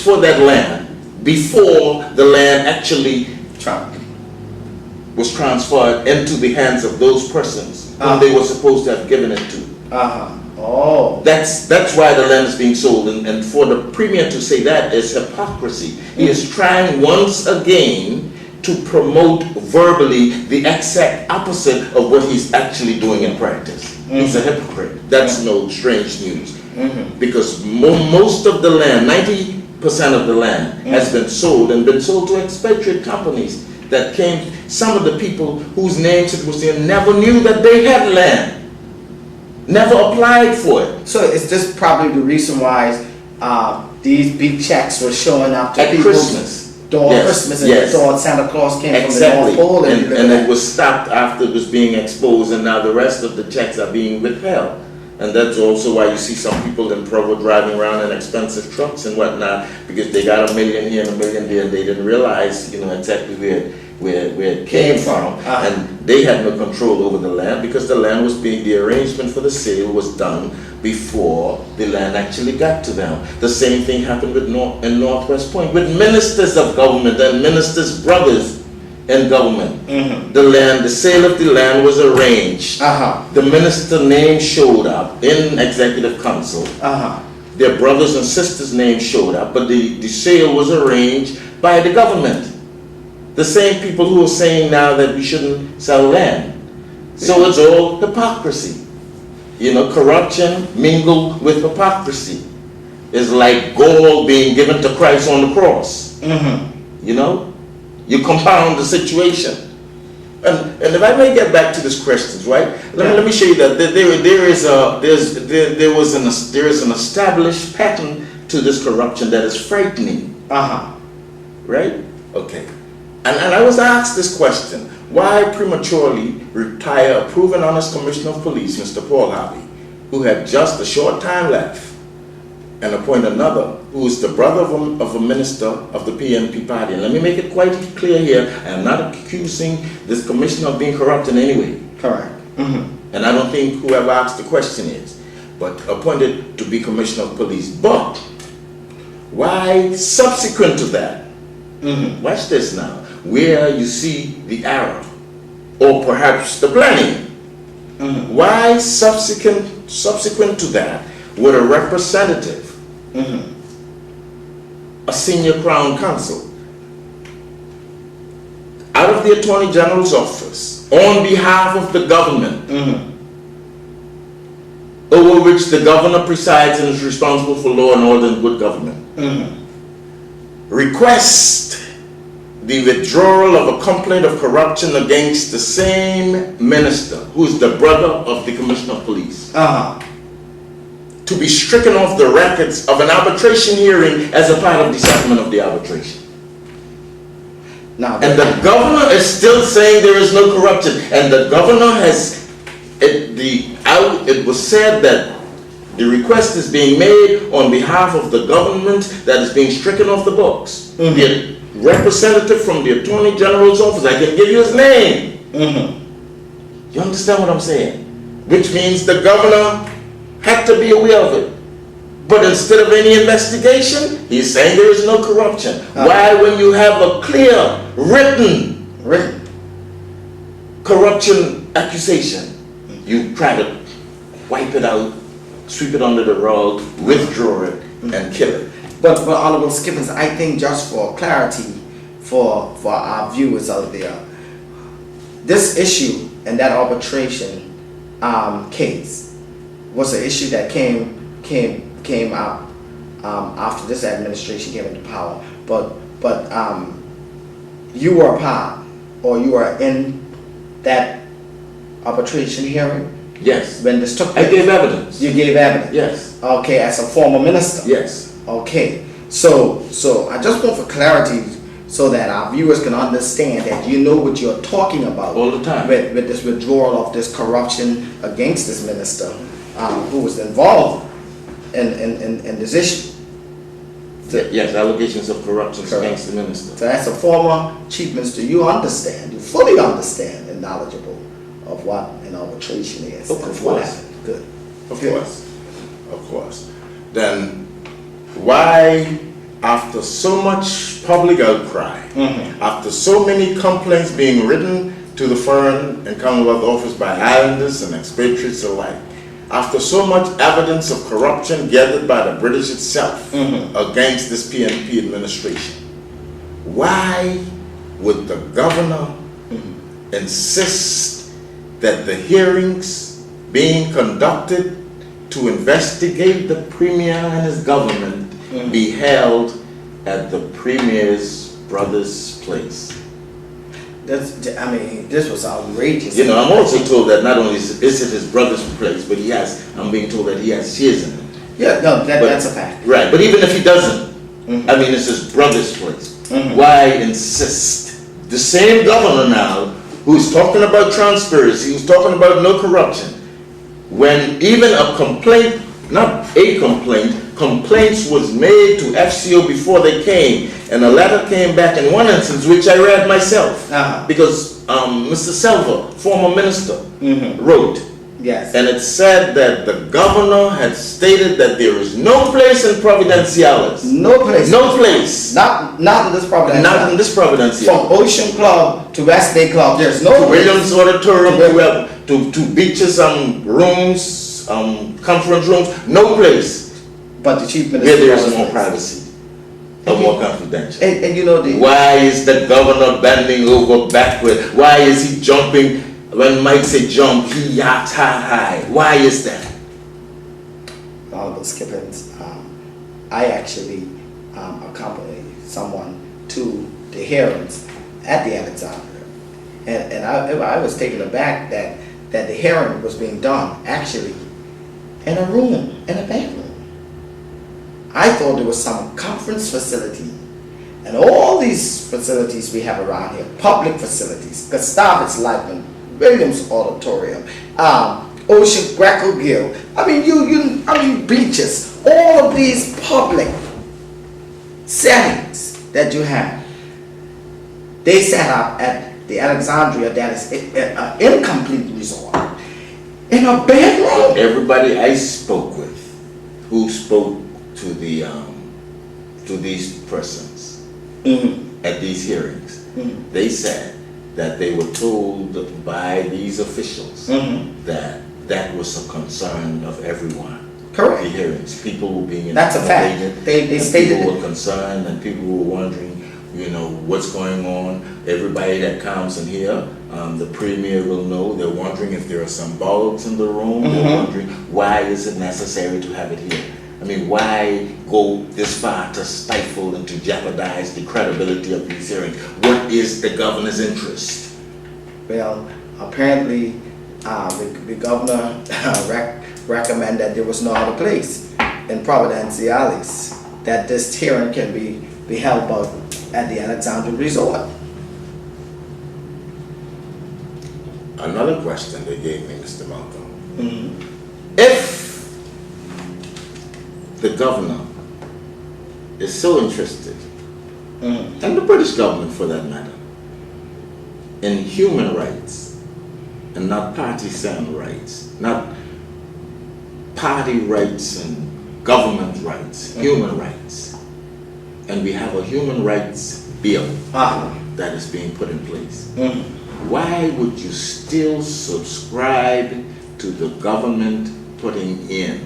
for that land before the land actually was transferred into the hands of those persons whom they were supposed to have given it to. Oh. That's why the land is being sold, and for the Premier to say that is hypocrisy. He is trying once again to promote verbally the exact opposite of what he's actually doing in practice. He's a hypocrite. That's no strange news. Because most of the land, 90% of the land has been sold, and been sold to expatriate companies that came. Some of the people whose names it was in never knew that they had land, never applied for it. So is this probably the reason why these big checks were showing up to at people's Christmas? door? Christmas, and they thought Santa Claus came from the North Pole, and it was stopped after it was being exposed, and now the rest of the checks are being withheld. And that's also why you see some people in Provo driving around in expensive trucks and whatnot, because they got $1 million here and $1 million there, and they didn't realize, exactly where it came from, and they had no control over the land, because the land was the arrangement for the sale was done before the land actually got to them. The same thing happened with in Northwest Point, with ministers of government and ministers' brothers in government. The sale of the land was arranged. The minister name showed up in executive council. Their brothers and sisters' names showed up, but the sale was arranged by the government. The same people who are saying now that we shouldn't sell land. So it's all hypocrisy. Corruption mingled with hypocrisy is like gold being given to Christ on the cross. You compound the situation. And if I may get back to these questions, right? Let me show you that there is an established pattern to this corruption that is frightening. Right? Okay. And I was asked this question: why prematurely retire a proven honest Commissioner of Police, Mr. Paul Harvey, who had just a short time left, and appoint another who is the brother of a minister of the PNP party? And let me make it quite clear here, I am not accusing this commissioner of being corrupt in any way. Correct. And I don't think whoever asked the question is, but appointed to be Commissioner of Police. But why subsequent to that, watch this now, where you see the error, or perhaps the planning, why subsequent to that would a representative, a senior Crown Counsel, out of the Attorney General's office, on behalf of the government, over which the governor presides and is responsible for law and order and good government, request the withdrawal of a complaint of corruption against the same minister, who is the brother of the Commissioner of Police, to be stricken off the records of an arbitration hearing as a part of the settlement of the arbitration. And the governor is still saying there is no corruption. And the governor has, it was said that the request is being made on behalf of the government that is being stricken off the books. The representative from the Attorney General's office, I can give you his name. You understand what I'm saying? Which means the governor had to be aware of it. But instead of any investigation, he's saying there is no corruption. Why, when you have a clear, written corruption accusation, you try to wipe it out, sweep it under the rug, withdraw it, and kill it? But Honorable Skippins, I think just for clarity for our viewers out there, this issue and that arbitration case was an issue that came up after this administration came into power. But you were a part, or you were in that arbitration hearing? Yes. When this took place? I gave evidence. You gave evidence? Yes. Okay, as a former minister? Yes. Okay, so I just want for clarity, so that our viewers can understand that you know what you're talking about all the time with this withdrawal of this corruption against this minister who was involved in this issue. Yes, allegations of corruption against the minister. So as a former chief minister, you fully understand and knowledgeable of what an arbitration is. Of course. Good. Of course. Then why after so much public outcry, after so many complaints being written to the Foreign and Commonwealth Office by islanders and expatriates alike, after so much evidence of corruption gathered by the British itself against this PNP administration, why would the governor insist that the hearings being conducted to investigate the Premier and his government be held at the Premier's brother's place? This was outrageous. You know, I'm also told that not only is it his brother's place, but I'm being told that he has shares in it. Yeah, no, that's a fact. Right, but even if he doesn't, it's his brother's place. Why insist? The same governor now, who's talking about transparency, who's talking about no corruption, when even a complaint, not a complaint, complaints was made to FCO before they came, and a letter came back in one instance, which I read myself, because Mr. Selva, former minister, wrote. Yes. And it said that the governor had stated that there is no place in Providenciales. No place. No place. Not in this Providenciales. Not in this Providenciales. From Ocean Club to West Bay Club, there's no to Williams Auditorium, to beaches, rooms, conference rooms, no place. But the chief minister. Where there is more privacy or more confidential. And you know why is the governor bending over backward? Why is he jumping? When Mike say jump, he yachts high. Why is that? Honorable Skippins, I actually accompanied someone to the hearings at the Alexandria, and I was taken aback that the hearing was being done actually in a room, in a bedroom. I thought there was some conference facility, and all these facilities we have around here, public facilities, Gustavus Lightman, Williams Auditorium, Ocean Greco Gill, beaches, all of these public settings that you have, they set up at the Alexandria, that is an incomplete resort, in a bedroom. Everybody I spoke with, who spoke to these persons at these hearings, they said that they were told by these officials that was a concern of everyone. Correct. The hearings, people were being That's a fact. They stated people were concerned, and people were wondering, what's going on. Everybody that comes in here, the Premier will know. They're wondering if there are some bulbs in the room. They're wondering why is it necessary to have it here. Why go this far to stifle and to jeopardize the credibility of these hearings? What is the governor's interest? Well, apparently, the governor recommended that there was no other place in Providenciales that this hearing can be held at the Alexandria Resort. Another question they gave me, Mr. Malcolm. If the governor is so interested, and the British government for that matter, in human rights and not partisan rights, not party rights and government rights, human rights, and we have a human rights bill that is being put in place, why would you still subscribe to the government putting in